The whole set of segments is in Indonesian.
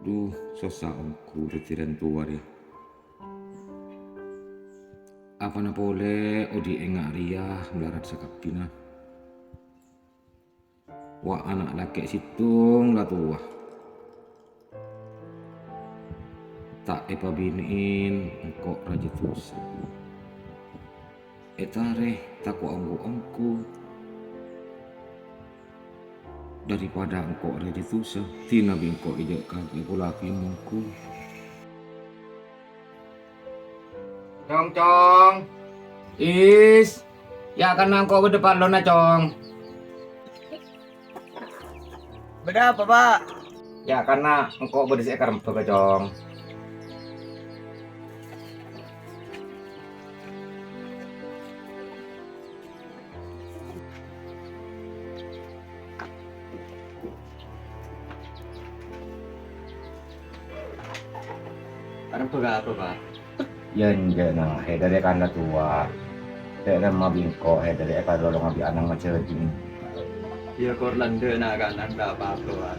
Duh, susah aku retiran tua dia. Apa na boleh odi engak ria melarat sakapina. Wah anak laki situng lah tua. Tak epa biniin engkau raja tusa. Etare tak ku angku daripada engkau raja tusa. Tina bingkau ijak kaki pula mungku. Cong. Is. Ya kan engkau ke depan lo na cong. Beda apa, Pak? Ya karena engkau berdiri karena cong. Parang apa, Pak? Yan na dari kanda tua. Dari mabingko dari eka dolong abi anang macam Iya, Korlando na kanan apa-apa, Pak.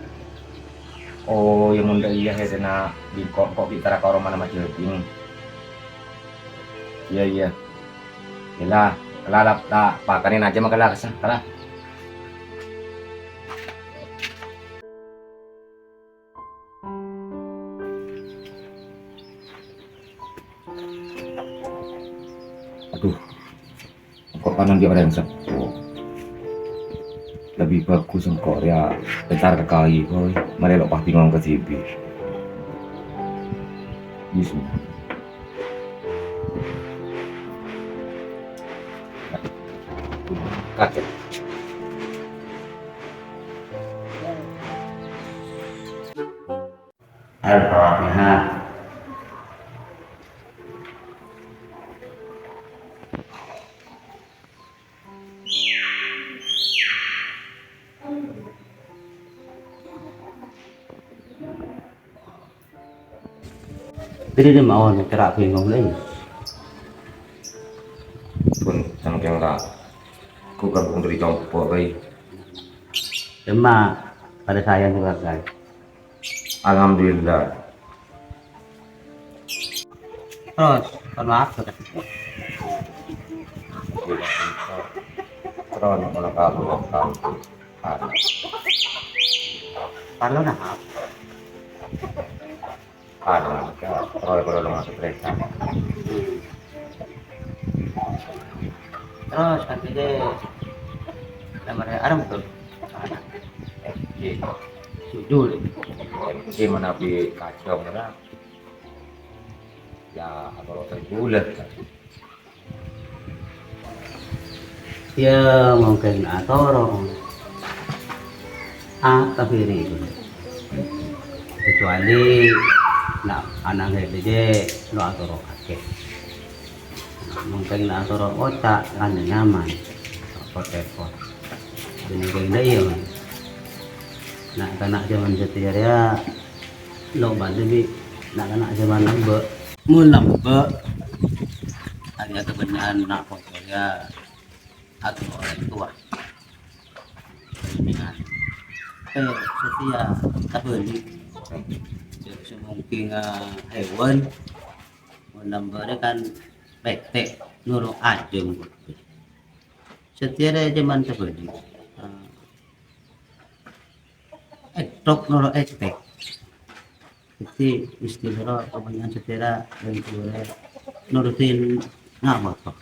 Oh, yang munda iya na bingko kok kita karo mana macam Iya. Yalah, kelalap tak pakanin aja makalah kesah, kalah. Aduh, kok kanan dia orang sepuh. Lebih bagus engkau ya bentar ke kali boy, merelok pasti ngomong ke TV. Bisa. Kaget. Alhamdulillah. Jadi dia mau nak kerak bingung lagi. Pun sang keng ra. Ku gabung dari compo bayi. Cuma pada saya juga kan. Alhamdulillah. Terus, kan apa kan? Terus nak kalau lokal. Kalau nak apa? Ada, kalau masuk kereta. Terus nanti dia nama dia Aram betul. Sujud. Gimana bi kacau lah. Ya, kalau terbulat. Ya mungkin atau tapi itu kecuali nak anak dia lo atau kakek mungkin nak atau otak kan nyaman repot ini kayak dia ya nak kanak zaman setia ya lo bantu bi nak kanak zaman lembek mulembek ada kebenaran nak foto ya atau orang tua dengan setia tahun semungkin hewan menambahnya kan betek nurung ajeng setiap zaman terjadi ektok nurung ektek jadi istilah kebanyakan setiap yang boleh nurutin ngapa kok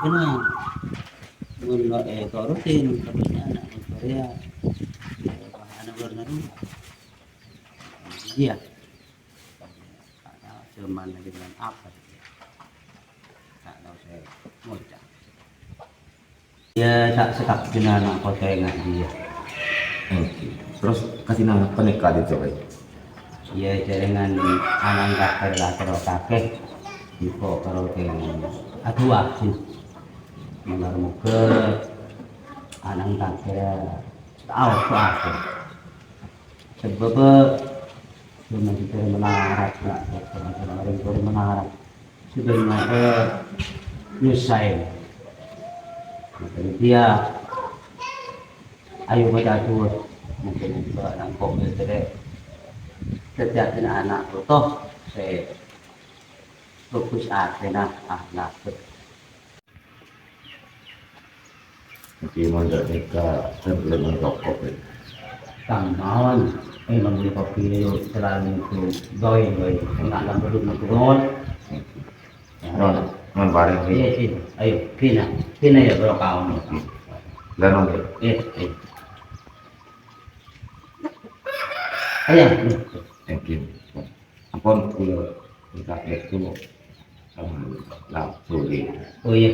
karena menurut rutin kebanyakan anak Korea anak luar iya cuman lagi dengan apa tak tahu saya ngocak ya tak sekap dengan anak kota yang dia Terus kasih nama penikah itu bayi. ya jaringan anak kakek lah terus kakek ibu kalau yang adua sih mengar muka anak kakek tahu apa sebab cuma kita menarik nak orang itu menarik sebenarnya nyusahin dia ayo baca tuh mungkin juga nangkok itu deh setiap anak toh saya fokus na anak Hindi mo na ka sebelum rokok. tamawan membeli kopi selalu itu goy nggak akan duduk nongkrong Non bareng iya ni. sih ayo kina ya bro kawan Lanon eh ayo mungkin. Ampun kulo kita itu lah suri. oh iya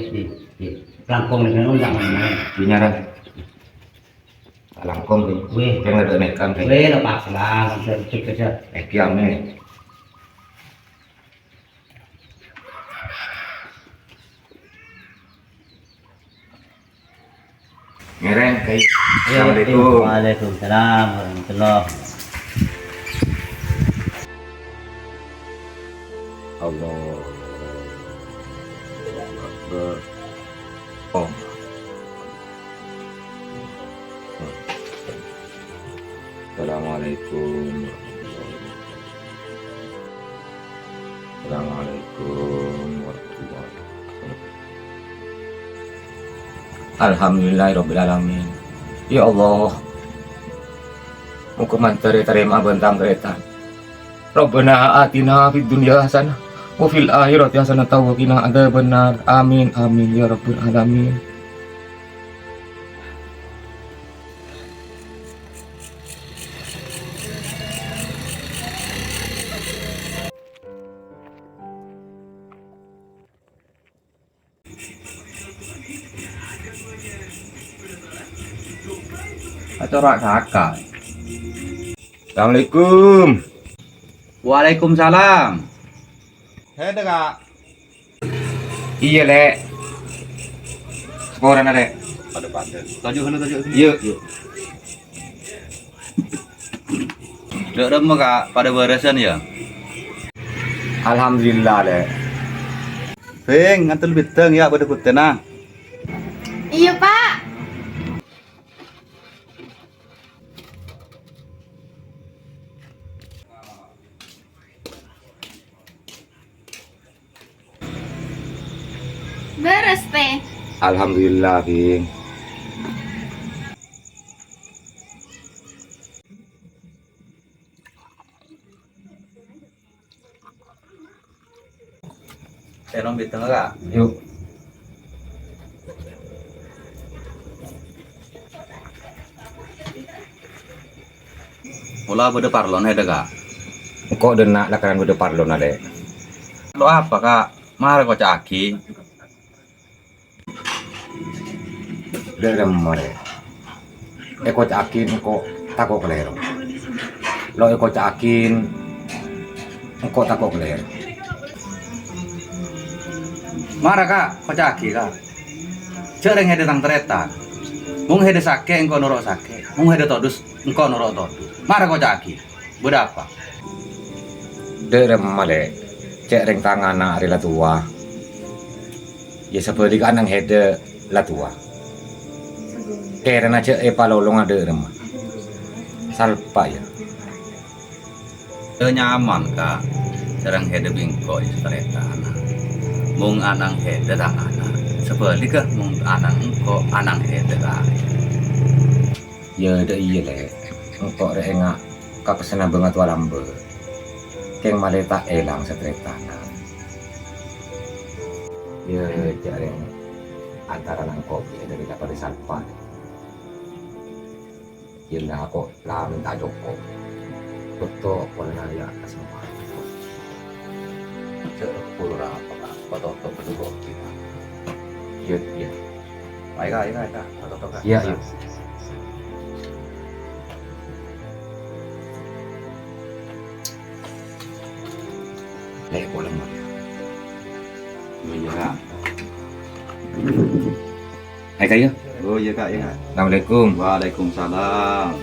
iya langkong dengan undang Binyaran. Langkong ni. Weh. Jangan ada nekan ni. Weh lepas lah cek aja Kiam ni. Ngereng kay. Assalamualaikum. Waalaikumsalam warahmatullah Allah. Oh. Assalamualaikum. Assalamualaikum warahmatullahi wabarakatuh. Alhamdulillahirabbil alamin. Ya Allah. Hukuman terima bentang keretan. Rabbana atina fid dunya hasanah wa fil akhirati hasanah wa qina adzabannar. Amin amin ya rabbal alamin. Acara kakak. Assalamualaikum. Waalaikumsalam. Hei Kak. Iya lek. Sekoran ada. Ada pandai. Tajuk. Iya. Dek rem Kak pada beresan ya. Alhamdulillah lek. Peng ngantul biteng ya pada kutena. Iya Pak. Beres teh. Alhamdulillah King. Terong biteng Kak. Yuk. Mula pada parlon hei Kak. Kok denak lakaran udah parlon ada. Lo apa Kak? Mari kau caki. Udah mare. Eko cakin kok tako kelero. Lo eko cakin kok tako kelero. Mara Kak, kau caki Kak. Cereng hei tang teretan. Mung hei sake engkau norok sake. Mung hei todus engkau norok todus. Mara kau caki. Berapa? Udah mare. Cek reng tangan na ari la tua. Ya seperti kan ang hede la tua. Keren aja palolong ada remah. Salpa ya. Nyaman Kak. Cereng hei bingko di teretan. Mung anang hede tang anak. Seperti ke mung anang engkau anang hede Kak. Ya ada iya le. Engkau re enggak kapesena banget walambe. Keng maleta elang setretanan. Ya jarang antara nang kopi dari dapat salpa. Ya lah kok lah minta joko. Betul wala ya semua. Cereng puluh apa Kak? Kau toto berdua kita. Iya. Baik Kak. Kau toto Kak. Iya. Lek boleh mah. Iya Kak. Hai kayu. Oh iya Kak ya. Assalamualaikum. Waalaikumsalam.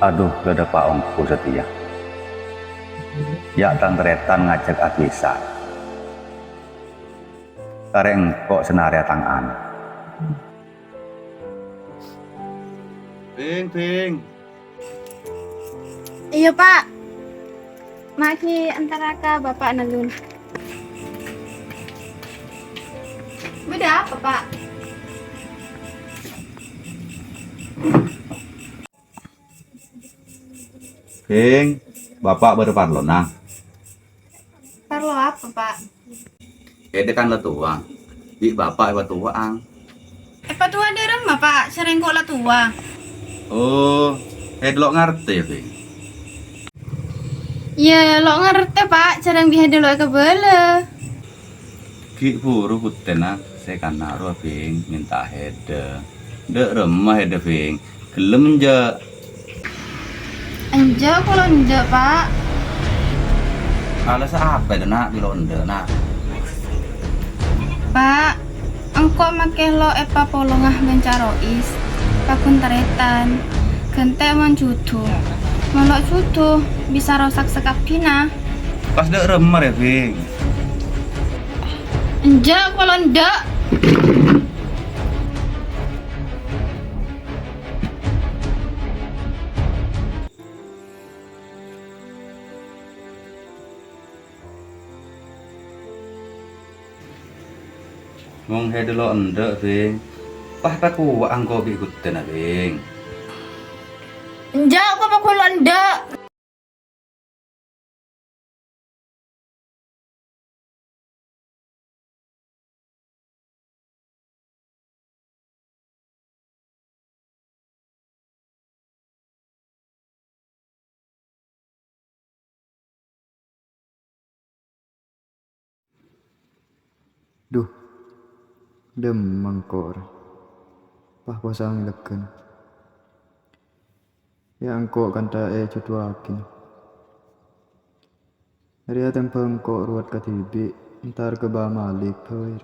Aduh, gada Pak Ongku setia. Ya tang teretan ngajak abisan. Kareng kok senaria tangan. Ping. Iya pak. Maki antara ka bapak nalun. Beda apa pak? Ping, bapak berdepan lo nang. Perlu apa pak? Ede kan letuang. Di bapak letuang. Apa tua ada remah pak? Sering kok lah tua. Oh, lo ngerti ya, Ping? Ya lo ngerti pak. Sering biha dulu ke bela. Ki buru kutena saya kan naruh Ping minta hede. Dek remah hede Ping. Gelem je. Enjak kalau enjak pak. Alas apa deh nak bilo ende nak. Pak, engkau make lo epa polongah gencarois. Pakun taretan. Gente mencutu. Melok cutu bisa rosak sekap pina. Pas dek remah ya Ping. Enjak kalau enjak. Mong hede lo ende Ping. Pas aku wa angko bi kutena Ping. Enjak kok pakun lo enjak. Duh, demang kor. Pah pasang leken. Ya angko kanta cutuakin. Ria tempeng kok ruat katibi. Ntar ke bah malik poir.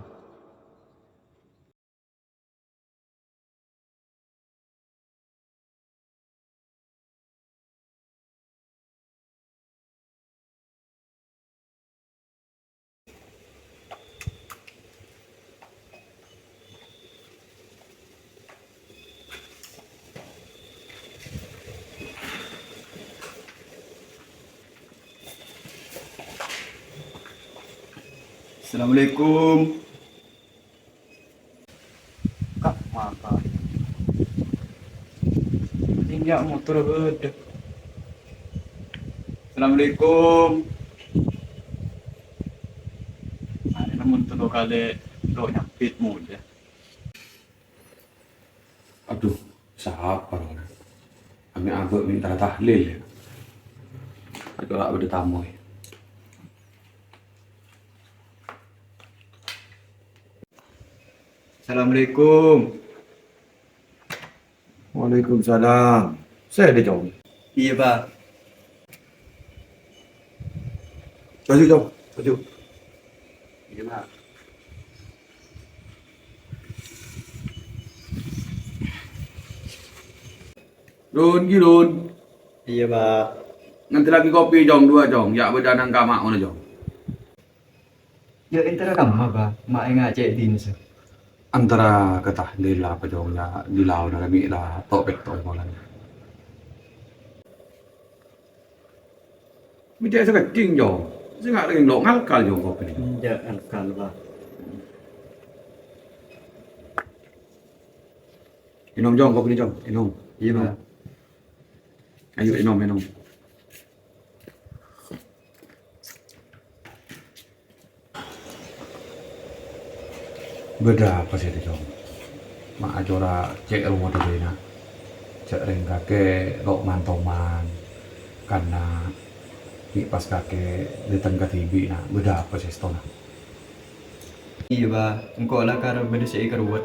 Assalamualaikum. Kak, maka. Tinggal motor beda. Assalamualaikum. Ini namun tuh kali lo nyapit muda. Aduh, siapa orang? Kami agak minta tahlil ya. Aduh, aku udah tamu ya. Assalamualaikum. Waalaikumsalam. Saya ada jauh. Iya pak. Jauh. Maju. Iya pak. Run. Iya pak. Nanti lagi kopi jong 2 jong. Ya berdanang kamak mana jong. Ya intera kamu pak. Mak ngajak din sih. Antara ketahlil lah apa jong ya di lau na kami lah topik malam. Macam saya kecing jong. Saya nggak lagi lo ngalkal jong kopi ni. Ya alkal pak. Inom jong kopi ni jong. Inom. Iya pak. Ayo inom. Beda apa sih itu jong? Mak ajora cek rumah tu na. Cek ring kakek lo mantoman karena di pas kakek di tengah tibi na. Beda apa sih itu na? Iya pak. Engkau lah karo beda sih keruat.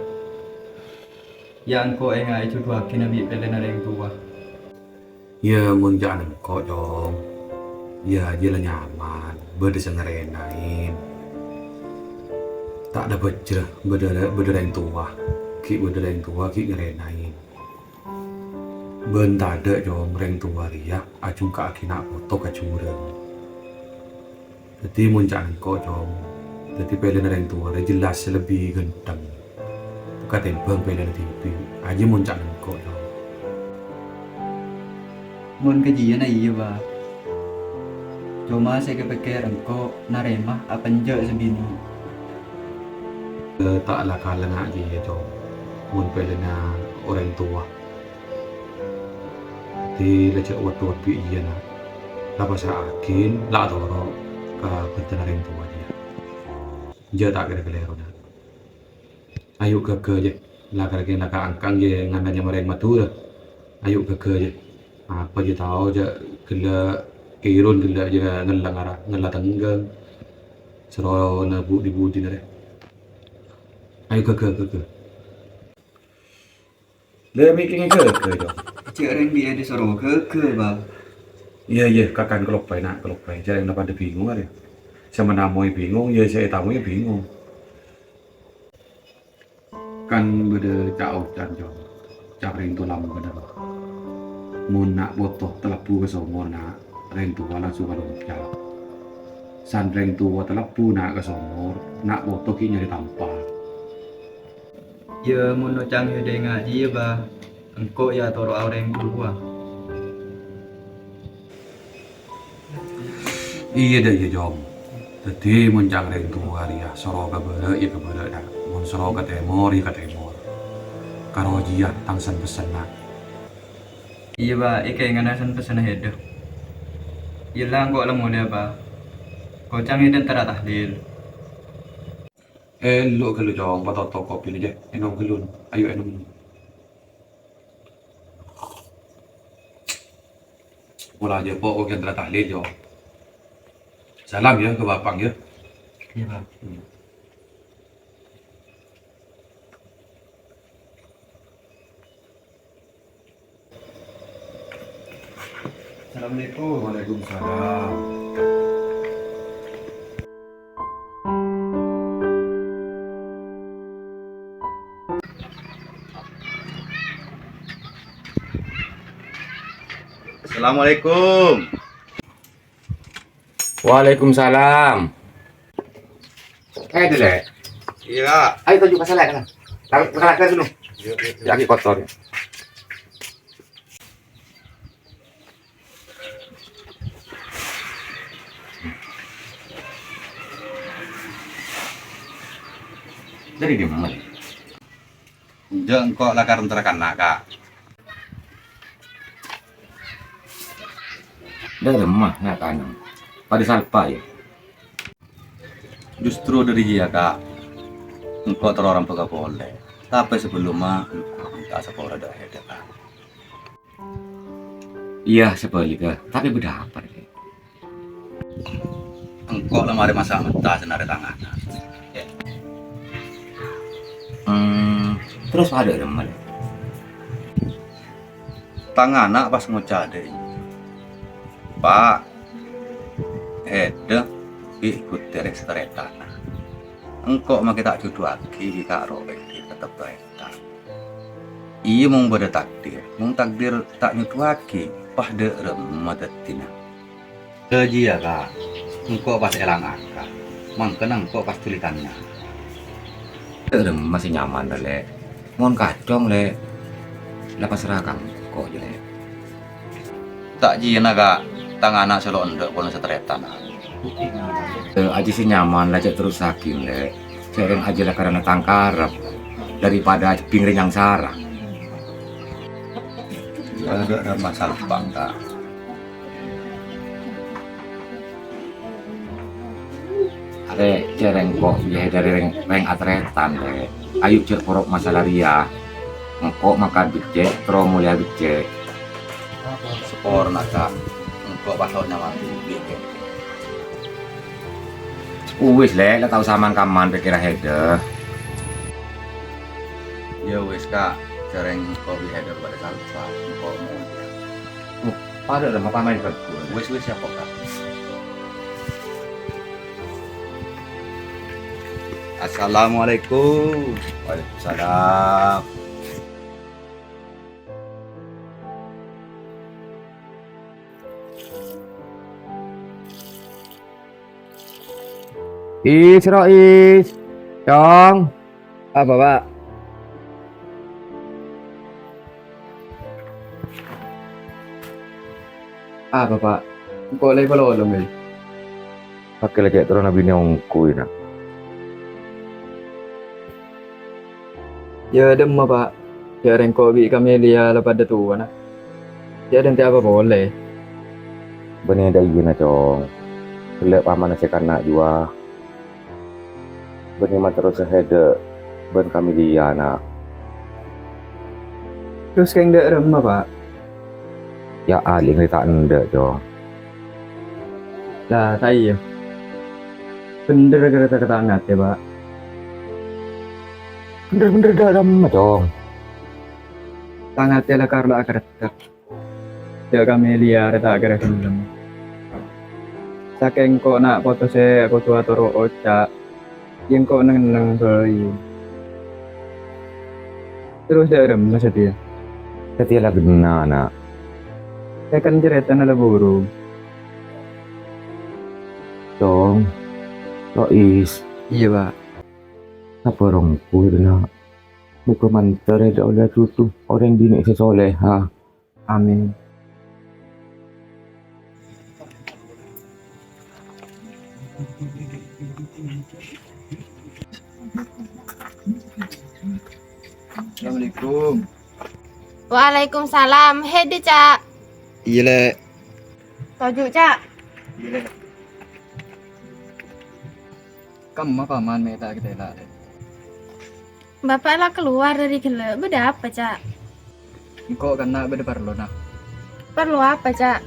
Ya engkau ngai cutuakin nabi pelen ada yang tua. Ya mun jangan kok jong. Ya jelas nyaman. Beda sengerenain. Tak ada bejrah, beda yang tua, ki ngerenain. Bentar ada jom reng tua dia, acung ka akina foto ka curang. Jadi muncak kok jom. Jadi pelen reng tua dia jelas lebih genteng. Tuka tempeng pelen TV, aja muncak kok jom. Mun kajian iya ba. Cuma saya kepikiran kok narema apa njak sebini. Taklah kalah nak dia jom. Mun pelen orang tua. Di lecek wat-wat pi iya na. Lapa sa akin, la toro ka bentana reng tua dia. Dia tak kira kelero na. Ayo ke je, la kira nak angkang je ngananya mereng matur. Ayo ke je. Apa je tahu je kela kirun kela je ngelang arah ngela tenggang. Sero na bu di budi na re. Ayo ke. Le making ke jom. Cik reng bi ada soro ke ba. Iya, kakan kelop pai. Jangan dapat bingung ada. Sama namoi bingung, ya saya tamu ya bingung. Kan beda jauh dan jauh. Cak ring tu lama benar. Mun nak botoh telepu ke somor nak ring tu langsung kalau jauh. San ring tu telepu nak ke somor, nak botoh ki nyari tampar. Ya mun no cang ya de ngaji ba. Engko ya toro orang dua. Iya dah ya jom. Jadi muncang ring tu hari ya soro ke bere ya ke bere dah. Mun soro ke timur ya ke timur. Karo jia tangsan pesen nak. Iya ba, ikai nganasan pesan hedo. Ilang kok lemu dia ba. Kau cang itu tera tahlil. Lo kalau jom patoto kopi ni je. Enom gelun. Ayo enom. Mula je po orang telah tahlil jom. Salam ya ke bapang ya. Iya ba. Assalamualaikum. Waalaikumsalam. Assalamualaikum. Waalaikumsalam. Dele. Iya. Ayo tunjuk pasal kan. Tarik dulu. Lagi kotor. Jadi di mana? Jangan kok lakar terakan nak kak. Dari rumah nak tanam. Pada salpa ya. Justru dari dia kak. Engkau terorang pegah boleh. Tapi sebelum mah engkau minta sekolah dah ada kak. Iya sebaliknya. Tapi beda apa ini? Engkau lemari masa mentah senada tangan. Terus ada rumah. Tangan nak pas ngocah deh. Pak. Ikut derek seteretan. Engkau mah kita jodoh lagi kak roe tetap berita. Iya mau pada takdir, mau takdir tak nyutu lagi, pah de remadatina. Keji ya kak, engkau pas elang akak, mangken engkau pas tulitannya. Masih nyaman dah le. Mohon kacong le. Lepas seragam kok je le. Tak jina kak, tangan anak selo endek pun seteretan. Aja sih nyaman lah cek terus saking le. Sering aja lah karena tangkarap daripada pingring yang sarah. Ada masalah bang kak. Are cereng kok ya dari reng atretan le. Ayo cek porok masalah ria. Engkok makan becek, tro mulia becek. Sepor kak, engkau pas lo nyaman tinggi. Uwis le, lah tahu saman kaman pikirah hede. Ya wis kak, sering engkau ada pada salsa, engkau mau. Pada udah apa main berdua. Wis siapa kak? Assalamualaikum. Waalaikumsalam. Rois. Dong. Apa pak? Apa pak? Kok lagi pelolong eh? Pakai lagi terus nabi nyongku ini. Ya ada mah pak. Ya orang kopi kami lihat lepas tua nak. Ya dan tiap apa boleh. Benih ada iya na cong. Kelak paman nasi kanak jua. Benih mah terus sehede. Ben kami dia nak. Terus kayak ndak remah pak. Ya aling ni tak ende cong. Lah tahu ya. Bener kereta ketangat ya pak. Bener-bener dalam mah cong. Tangatnya lah karena kereta. Ya kami lihat tak kira film. Saking kok nak foto saya foto atau oca. Yang kok neng beli. Terus dah remah setia. Setia lagi na nak. Saya kan cerita nala burung. Cong. Rois. Iya pak. Apa orang ku na. Muka mantar ada oleh tutu. Orang bini sesoleh ha. Amin. Assalamualaikum. Waalaikumsalam. Hede, Cak. Iya le. Toju, Cak. Kamu apa man meta kita lah. Bapak lah keluar dari gele. Beda apa, Cak? Kok kena beda perlu nak. Perlu apa, Cak?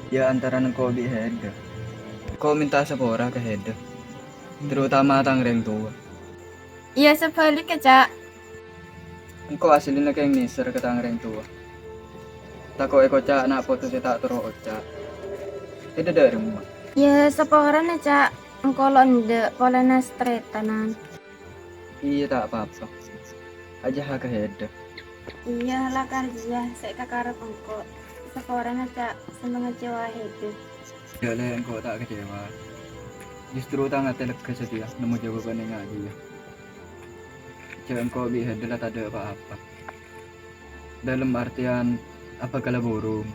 Ya antara nengko di head. Kau minta sepora ke head. Terutama tangreng tua. Iya sebaliknya, Cak. Engkau aslinya kayak miser ke tangreng tua. Tak kau cak nak foto saya tak terus cak. Itu dari rumah. Ya seporan ya, Cak. Engkau lo ndek polena stretanan. Iya tak apa-apa. Aja ke head. Iya lah kerja. Saya kakarep engkau. Seporan ya, Cak. Seneng ngecewa hede. Ya le engkau tak kecewa. Justru tangan telek kesetia nemu jawaban yang aja ya. Cak engkau di head lah tak ada apa-apa. Dalam artian apa kalau burung